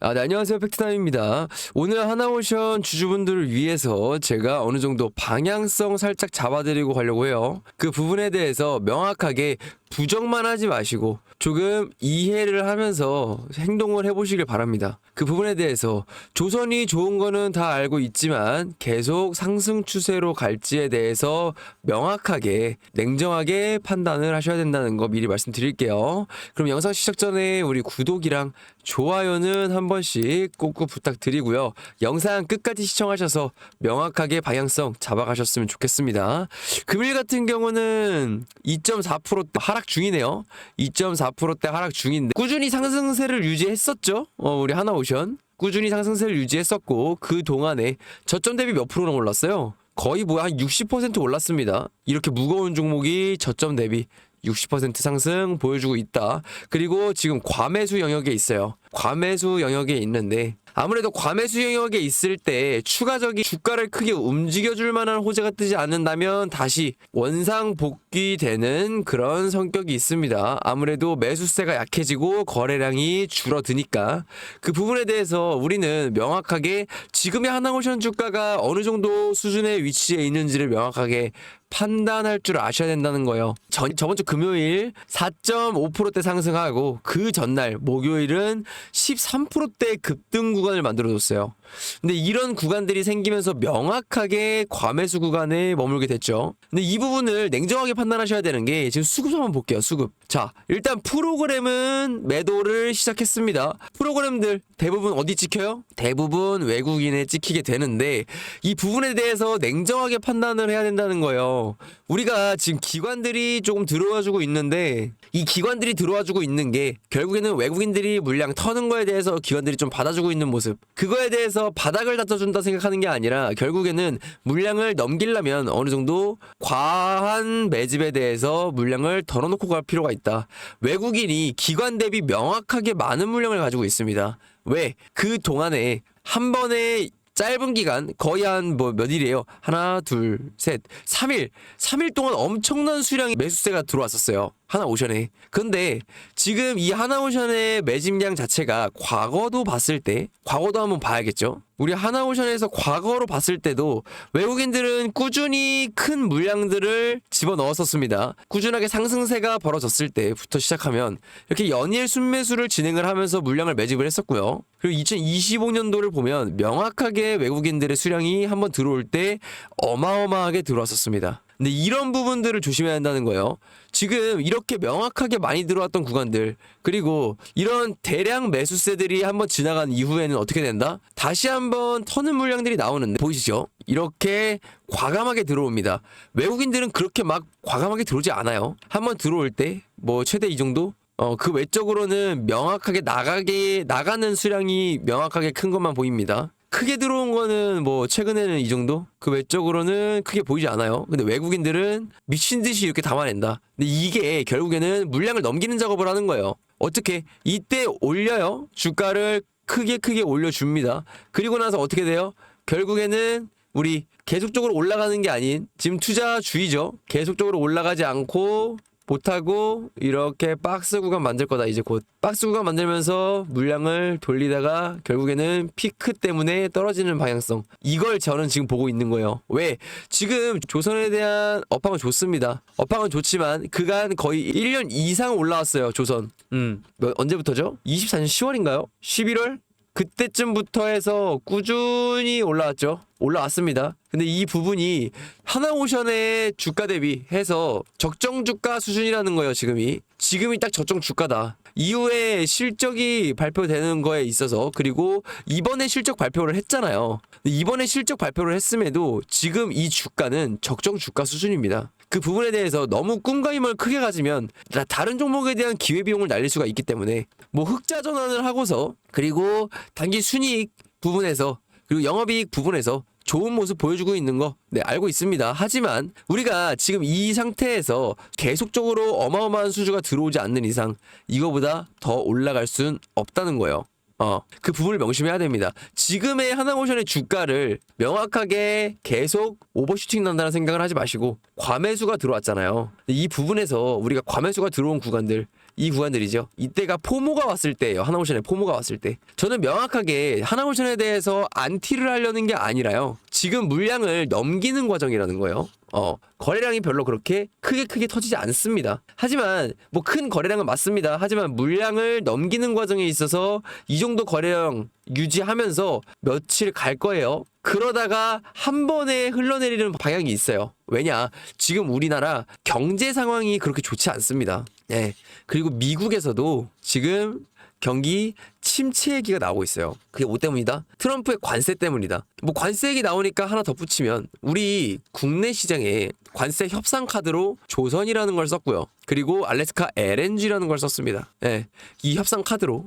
네, 안녕하세요. 팩트타임입니다. 오늘 하나오션 주주분들을 위해서 제가 어느 정도 방향성 살짝 잡아드리고 가려고 해요. 그 부분에 대해서 명확하게 부정만 하지 마시고 조금 이해를 하면서 행동을 해보시길 바랍니다. 그 부분에 대해서 조선이 좋은 거는 다 알고 있지만 계속 상승 추세로 갈지에 대해서 명확하게 냉정하게 판단을 하셔야 된다는 거 미리 말씀드릴게요. 그럼 영상 시작 전에 우리 구독이랑 좋아요는 한 번씩 꼭꼭 부탁드리고요. 영상 끝까지 시청하셔서 명확하게 방향성 잡아가셨으면 좋겠습니다. 금일 같은 경우는 2.4% 하락 중이네요. 2.4%대 하락 중인데 꾸준히 상승세를 유지했었죠. 우리 하나오션 꾸준히 상승세를 유지했었고 그 동안에 저점 대비 몇 프로나 올랐어요? 거의 뭐 한 60% 올랐습니다. 이렇게 무거운 종목이 저점 대비 60% 상승 보여주고 있다. 그리고 지금 과매수 영역에 있어요. 과매수 영역에 있는데 아무래도 과매수 영역에 있을 때 추가적인 주가를 크게 움직여줄 만한 호재가 뜨지 않는다면 다시 원상 복귀되는 그런 성격이 있습니다. 아무래도 매수세가 약해지고 거래량이 줄어드니까 그 부분에 대해서 우리는 명확하게 지금의 하나오션 주가가 어느 정도 수준의 위치에 있는지를 명확하게 판단할 줄 아셔야 된다는 거예요. 저번 주 금요일 4.5%대 상승하고 그 전날 목요일은 13%대 급등 구간을 만들어줬어요. 근데 이런 구간들이 생기면서 명확하게 과매수 구간에 머물게 됐죠. 근데 이 부분을 냉정하게 판단하셔야 되는 게 지금 수급 한번 볼게요. 수급. 자, 일단 프로그램은 매도를 시작했습니다. 프로그램들 대부분 어디 찍혀요? 대부분 외국인에 찍히게 되는데 이 부분에 대해서 냉정하게 판단을 해야 된다는 거예요. 우리가 지금 기관들이 조금 들어와주고 있는데 이 기관들이 들어와주고 있는 게 결국에는 외국인들이 물량 터는 거에 대해서 기관들이 좀 받아주고 있는 모습, 그거에 대해서 바닥을 다져준다 생각하는 게 아니라 결국에는 물량을 넘기려면 어느 정도 과한 매집에 대해서 물량을 덜어놓고 갈 필요가 있다. 외국인이 기관 대비 명확하게 많은 물량을 가지고 있습니다. 왜? 그 동안에 한 번에 짧은 기간 거의 한 몇 일이에요? 하나, 둘, 셋, 3일 동안 엄청난 수량의 매수세가 들어왔었어요. 하나오션에. 근데 지금 이 하나오션의 매집량 자체가 과거도 봤을 때, 과거도 한번 봐야겠죠? 우리 하나오션에서 과거로 봤을 때도 외국인들은 꾸준히 큰 물량들을 집어넣었었습니다. 꾸준하게 상승세가 벌어졌을 때부터 시작하면 이렇게 연일 순매수를 진행을 하면서 물량을 매집을 했었고요. 그리고 2025년도를 보면 명확하게 외국인들의 수량이 한번 들어올 때 어마어마하게 들어왔었습니다. 근데 이런 부분들을 조심해야 한다는 거예요. 지금 이렇게 명확하게 많이 들어왔던 구간들, 그리고 이런 대량 매수세들이 한번 지나간 이후에는 어떻게 된다? 다시 한번 터는 물량들이 나오는데 보이시죠? 이렇게 과감하게 들어옵니다. 외국인들은 그렇게 막 과감하게 들어오지 않아요. 한번 들어올 때 뭐 최대 이 정도? 그 외적으로는 명확하게 나가는 수량이 명확하게 큰 것만 보입니다. 크게 들어온 거는 뭐 최근에는 이 정도? 그 외적으로는 크게 보이지 않아요. 근데 외국인들은 미친 듯이 이렇게 담아낸다. 근데 이게 결국에는 물량을 넘기는 작업을 하는 거예요. 어떻게? 이때 올려요. 주가를 크게 올려줍니다. 그리고 나서 어떻게 돼요? 결국에는 우리 계속적으로 올라가는 게 아닌 지금 투자주의죠. 계속적으로 올라가지 않고 못하고 이렇게 박스 구간 만들 거다. 이제 곧 박스 구간 만들면서 물량을 돌리다가 결국에는 피크 때문에 떨어지는 방향성, 이걸 저는 지금 보고 있는 거예요. 왜? 지금 조선에 대한 업황은 좋습니다. 업황은 좋지만 그간 거의 1년 이상 올라왔어요. 조선. 언제부터죠? 24년 10월인가요? 11월? 그때쯤부터 해서 꾸준히 올라왔습니다. 근데 이 부분이 하나오션의 주가 대비 해서 적정 주가 수준이라는 거예요. 지금이 딱 적정 주가다. 이후에 실적이 발표되는 거에 있어서, 그리고 이번에 실적 발표를 했잖아요. 이번에 실적 발표를 했음에도 지금 이 주가는 적정 주가 수준입니다. 그 부분에 대해서 너무 꿈과 힘을 크게 가지면 다른 종목에 대한 기회비용을 날릴 수가 있기 때문에 뭐 흑자 전환을 하고서, 그리고 단기 순이익 부분에서, 그리고 영업이익 부분에서 좋은 모습 보여주고 있는 거 알고 있습니다. 하지만 우리가 지금 이 상태에서 계속적으로 어마어마한 수주가 들어오지 않는 이상 이거보다 더 올라갈 순 없다는 거예요. 그 부분을 명심해야 됩니다. 지금의 하나모션의 주가를 명확하게 계속 오버슈팅 난다는 생각을 하지 마시고 과매수가 들어왔잖아요. 이 부분에서 우리가 과매수가 들어온 구간들, 이 구간들이죠. 이때가 포모가 왔을 때예요. 하나모션에 포모가 왔을 때. 저는 명확하게 하나모션에 대해서 안티를 하려는 게 아니라요. 지금 물량을 넘기는 과정이라는 거예요. 거래량이 별로 그렇게 크게 터지지 않습니다. 하지만 뭐 큰 거래량은 맞습니다. 하지만 물량을 넘기는 과정에 있어서 이 정도 거래량 유지하면서 며칠 갈 거예요. 그러다가 한 번에 흘러내리는 방향이 있어요. 왜냐? 지금 우리나라 경제 상황이 그렇게 좋지 않습니다. 네. 그리고 미국에서도 지금 경기 침체 얘기가 나오고 있어요. 그게 뭐 때문이다? 트럼프의 관세 때문이다. 뭐 관세 얘기 나오니까 하나 덧붙이면 우리 국내 시장에 관세 협상 카드로 조선이라는 걸 썼고요. 그리고 알래스카 LNG라는 걸 썼습니다. 네, 이 협상 카드로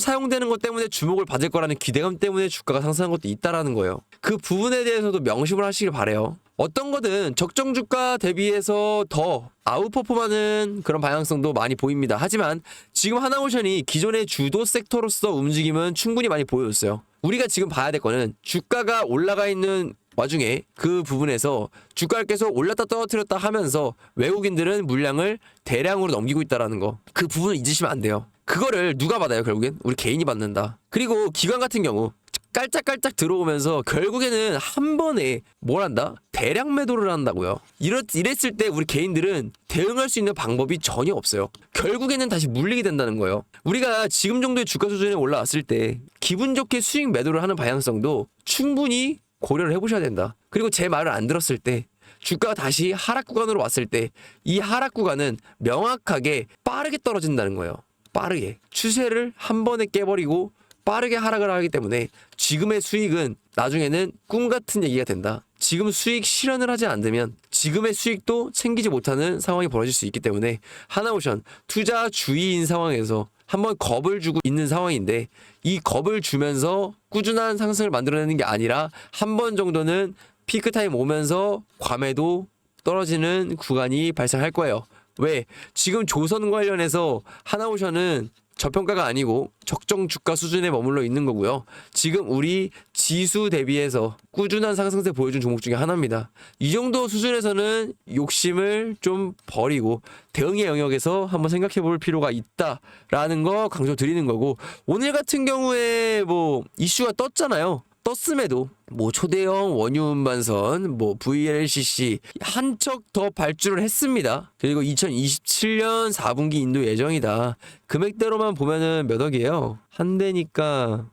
사용되는 것 때문에 주목을 받을 거라는 기대감 때문에 주가가 상승한 것도 있다라는 거예요. 그 부분에 대해서도 명심을 하시길 바래요. 어떤 거든 적정 주가 대비해서 더 아웃퍼폼하는 그런 방향성도 많이 보입니다. 하지만 지금 하나오션이 기존의 주도 섹터로서 움직임은 충분히 많이 보여줬어요. 우리가 지금 봐야 될 거는 주가가 올라가 있는 와중에 그 부분에서 주가를 계속 올렸다 떨어뜨렸다 하면서 외국인들은 물량을 대량으로 넘기고 있다는 거. 그 부분을 잊으시면 안 돼요. 그거를 누가 받아요? 결국엔 우리 개인이 받는다. 그리고 기관 같은 경우 깔짝깔짝 들어오면서 결국에는 한 번에 뭘 한다? 대량 매도를 한다고요. 이랬을 때 우리 개인들은 대응할 수 있는 방법이 전혀 없어요. 결국에는 다시 물리게 된다는 거예요. 우리가 지금 정도의 주가 수준에 올라왔을 때 기분 좋게 수익 매도를 하는 방향성도 충분히 고려를 해보셔야 된다. 그리고 제 말을 안 들었을 때 주가가 다시 하락 구간으로 왔을 때 이 하락 구간은 명확하게 빠르게 떨어진다는 거예요. 빠르게. 추세를 한 번에 깨버리고 빠르게 하락을 하기 때문에 지금의 수익은 나중에는 꿈 같은 얘기가 된다. 지금 수익 실현을 하지 않으면 지금의 수익도 챙기지 못하는 상황이 벌어질 수 있기 때문에 하나오션 투자 주의인 상황에서 한번 겁을 주고 있는 상황인데 이 겁을 주면서 꾸준한 상승을 만들어내는 게 아니라 한 번 정도는 피크타임 오면서 과매도 떨어지는 구간이 발생할 거예요. 왜? 지금 조선 관련해서 하나오션은 저평가가 아니고 적정 주가 수준에 머물러 있는 거고요. 지금 우리 지수 대비해서 꾸준한 상승세 보여준 종목 중에 하나입니다. 이 정도 수준에서는 욕심을 좀 버리고 대응의 영역에서 한번 생각해 볼 필요가 있다라는 거 강조드리는 거고, 오늘 같은 경우에 뭐 이슈가 떴잖아요. 떴음에도 뭐 초대형 원유 운반선, 뭐 VLCC 한 척 더 발주를 했습니다. 그리고 2027년 4분기 인도 예정이다. 금액대로만 보면은 몇 억이에요? 한 대니까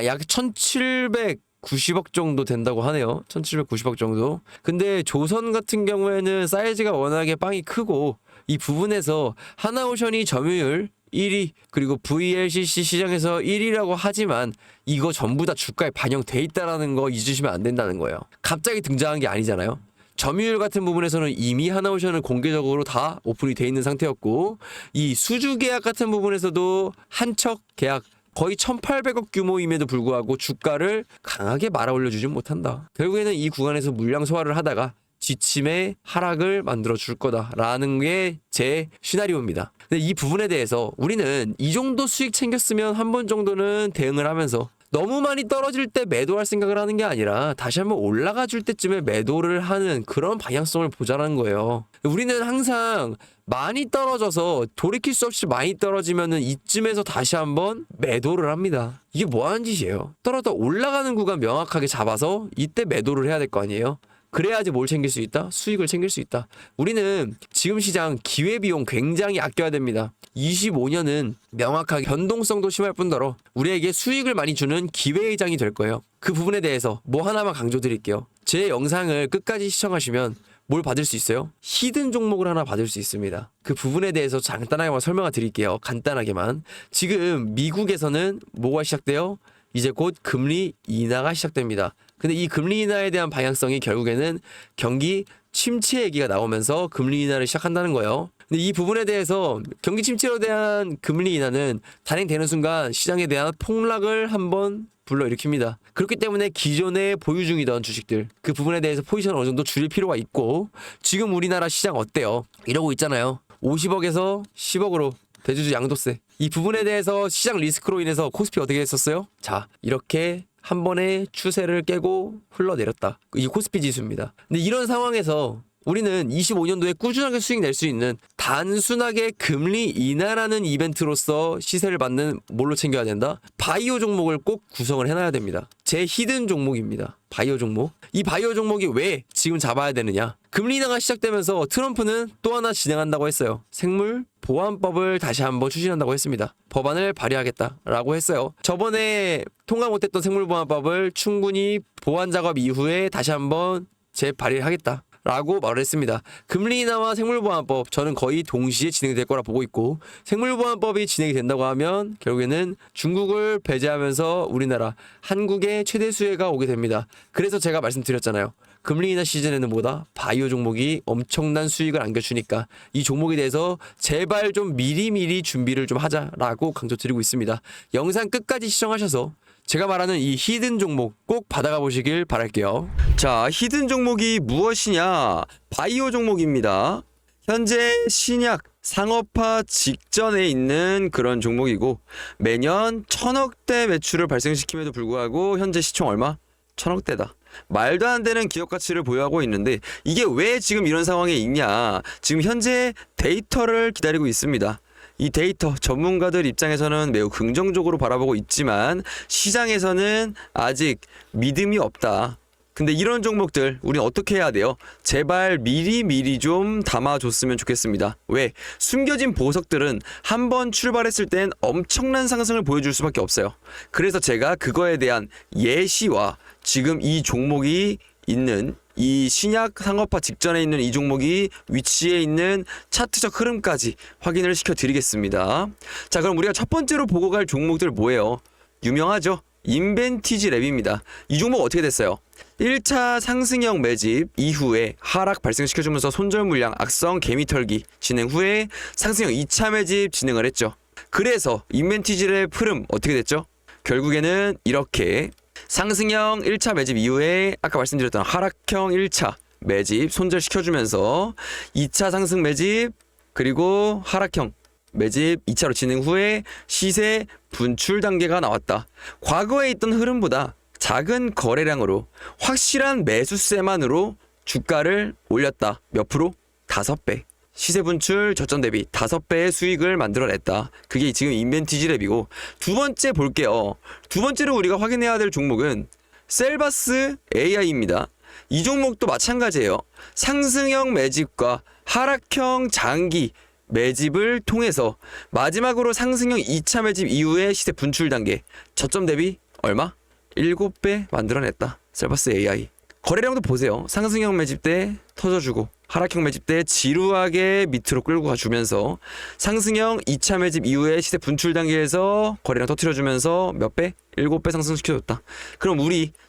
약 1790억 정도 된다고 하네요. 1790억 정도. 근데 조선 같은 경우에는 사이즈가 워낙에 빵이 크고 이 부분에서 하나오션이 점유율 1위 그리고 VLCC 시장에서 1위라고 하지만 이거 전부 다 주가에 반영돼 있다라는 거 잊으시면 안 된다는 거예요. 갑자기 등장한 게 아니잖아요. 점유율 같은 부분에서는 이미 하나오션은 공개적으로 다 오픈이 돼 있는 상태였고, 이 수주 계약 같은 부분에서도 한 척 계약 거의 1800억 규모임에도 불구하고 주가를 강하게 말아 올려주진 못한다. 결국에는 이 구간에서 물량 소화를 하다가 지침의 하락을 만들어 줄 거다라는 게 제 시나리오입니다. 근데 이 부분에 대해서 우리는 이 정도 수익 챙겼으면 한 번 정도는 대응을 하면서 너무 많이 떨어질 때 매도할 생각을 하는 게 아니라 다시 한번 올라가 줄 때쯤에 매도를 하는 그런 방향성을 보자는 거예요. 우리는 항상 많이 떨어져서 돌이킬 수 없이 많이 떨어지면은 이쯤에서 다시 한번 매도를 합니다. 이게 뭐 하는 짓이에요? 떨어져 올라가는 구간 명확하게 잡아서 이때 매도를 해야 될 거 아니에요? 그래야지 뭘 챙길 수 있다? 수익을 챙길 수 있다. 우리는 지금 시장 기회비용 굉장히 아껴야 됩니다. 25년은 명확하게 변동성도 심할 뿐더러 우리에게 수익을 많이 주는 기회의 장이 될 거예요. 그 부분에 대해서 뭐 하나만 강조드릴게요. 제 영상을 끝까지 시청하시면 뭘 받을 수 있어요? 히든 종목을 하나 받을 수 있습니다. 그 부분에 대해서 간단하게만 설명을 드릴게요. 간단하게만. 지금 미국에서는 뭐가 시작돼요? 이제 곧 금리 인하가 시작됩니다. 근데 이 금리 인하에 대한 방향성이 결국에는 경기 침체 얘기가 나오면서 금리 인하를 시작한다는 거예요. 근데 이 부분에 대해서 경기 침체로 대한 금리 인하는 단행되는 순간 시장에 대한 폭락을 한번 불러일으킵니다. 그렇기 때문에 기존에 보유 중이던 주식들 그 부분에 대해서 포지션을 어느 정도 줄일 필요가 있고, 지금 우리나라 시장 어때요? 이러고 있잖아요. 50억에서 10억으로 대주주 양도세. 이 부분에 대해서 시장 리스크로 인해서 코스피 어떻게 했었어요? 자, 이렇게 한 번에 추세를 깨고 흘러내렸다. 이 코스피 지수입니다. 근데 이런 상황에서 우리는 25년도에 꾸준하게 수익 낼 수 있는 단순하게 금리 인하라는 이벤트로서 시세를 받는 뭘로 챙겨야 된다? 바이오 종목을 꼭 구성을 해놔야 됩니다. 제 히든 종목입니다. 바이오 종목. 이 바이오 종목이 왜 지금 잡아야 되느냐? 금리 인하가 시작되면서 트럼프는 또 하나 진행한다고 했어요. 생물 보안법을 다시 한번 추진한다고 했습니다. 법안을 발의하겠다라고 했어요. 저번에 통과 못했던 생물보안법을 충분히 보완 작업 이후에 다시 한번 재발의하겠다. 라고 말을 했습니다. 금리 인하와 생물보안법 저는 거의 동시에 진행될 거라 보고 있고, 생물보안법이 진행이 된다고 하면 결국에는 중국을 배제하면서 우리나라 한국의 최대 수혜가 오게 됩니다. 그래서 제가 말씀드렸잖아요. 금리 인하 시즌에는 뭐다? 바이오 종목이 엄청난 수익을 안겨주니까 이 종목에 대해서 제발 좀 미리미리 준비를 좀 하자라고 강조드리고 있습니다. 영상 끝까지 시청하셔서 제가 말하는 이 히든 종목 꼭 받아가 보시길 바랄게요. 자, 히든 종목이 무엇이냐? 바이오 종목입니다. 현재 신약 상업화 직전에 있는 그런 종목이고, 매년 1000억대 매출을 발생시킴에도 불구하고 현재 시총 얼마? 1000억대다. 말도 안 되는 기업 가치를 보유하고 있는데, 이게 왜 지금 이런 상황에 있냐? 지금 현재 데이터를 기다리고 있습니다. 이 데이터 전문가들 입장에서는 매우 긍정적으로 바라보고 있지만 시장에서는 아직 믿음이 없다. 근데 이런 종목들 우린 어떻게 해야 돼요? 제발 미리 좀 담아줬으면 좋겠습니다. 왜? 숨겨진 보석들은 한번 출발했을 땐 엄청난 상승을 보여줄 수밖에 없어요. 그래서 제가 그거에 대한 예시와 지금 이 종목이 있는 이 신약 상업화 직전에 있는 이 종목이 위치에 있는 차트적 흐름까지 확인을 시켜드리겠습니다. 자, 그럼 우리가 첫 번째로 보고 갈 종목들 뭐예요? 유명하죠? 인벤티지 랩입니다. 이 종목 어떻게 됐어요? 1차 상승형 매집 이후에 하락 발생시켜주면서 손절 물량 악성 개미털기 진행 후에 상승형 2차 매집 진행을 했죠. 그래서 인벤티지 랩 흐름 어떻게 됐죠? 결국에는 이렇게 상승형 1차 매집 이후에 아까 말씀드렸던 하락형 1차 매집 손절시켜주면서 2차 상승 매집 그리고 하락형 매집 2차로 진행 후에 시세 분출 단계가 나왔다. 과거에 있던 흐름보다 작은 거래량으로 확실한 매수세만으로 주가를 올렸다. 몇 프로? 5배. 시세 분출 저점 대비 5배의 수익을 만들어냈다. 그게 지금 인벤티지 랩이고, 두 번째 볼게요. 두 번째로 우리가 확인해야 될 종목은 셀바스 AI입니다. 이 종목도 마찬가지예요. 상승형 매집과 하락형 장기 매집을 통해서 마지막으로 상승형 2차 매집 이후에 시세 분출 단계 저점 대비 얼마? 7배 만들어냈다. 셀바스 AI. 거래량도 보세요. 상승형 매집 때 터져주고 하락형 매집 때 지루하게 밑으로 끌고 가주면서 상승형 2차 매집 이후에 시세 분출 단계에서 거래량 터트려주면서 몇 배? 7배 상승시켜줬다. 그럼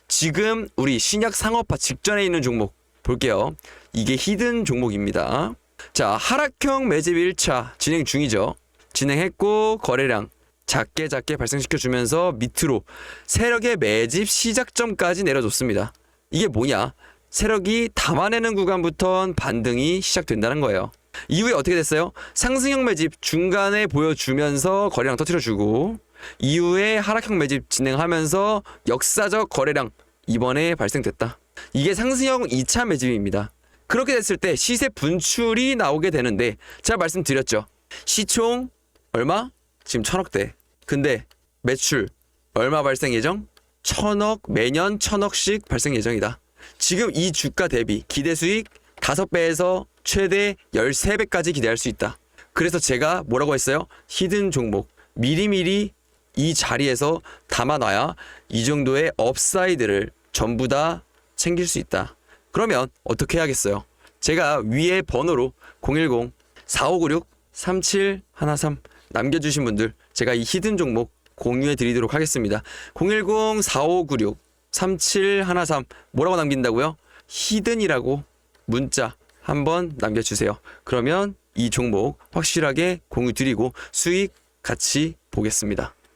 지금 우리 신약 상업화 직전에 있는 종목 볼게요. 이게 히든 종목입니다. 자, 하락형 매집 1차 진행 중이죠. 진행했고 거래량 작게 발생시켜주면서 밑으로 세력의 매집 시작점까지 내려줬습니다. 이게 뭐냐? 세력이 담아내는 구간부터 반등이 시작된다는 거예요. 이후에 어떻게 됐어요? 상승형 매집 중간에 보여주면서 거래량 터트려주고, 이후에 하락형 매집 진행하면서 역사적 거래량 이번에 발생됐다. 이게 상승형 2차 매집입니다. 그렇게 됐을 때 시세 분출이 나오게 되는데, 제가 말씀드렸죠. 시총 얼마? 지금 1000억대. 근데 매출 얼마 발생 예정? 1000억, 매년 1000억씩 발생 예정이다. 지금 이 주가 대비 기대 수익 5배에서 최대 13배까지 기대할 수 있다. 그래서 제가 뭐라고 했어요? 히든 종목 미리미리 이 자리에서 담아놔야 이 정도의 업사이드를 전부 다 챙길 수 있다. 그러면 어떻게 해야겠어요? 제가 위에 번호로 010-4596-3713 남겨주신 분들 제가 이 히든 종목 공유해 드리도록 하겠습니다. 010-4596-3713 뭐라고 남긴다고요? 히든이라고 문자 한번 남겨주세요. 그러면 이 종목 확실하게 공유 드리고 수익 같이 보겠습니다.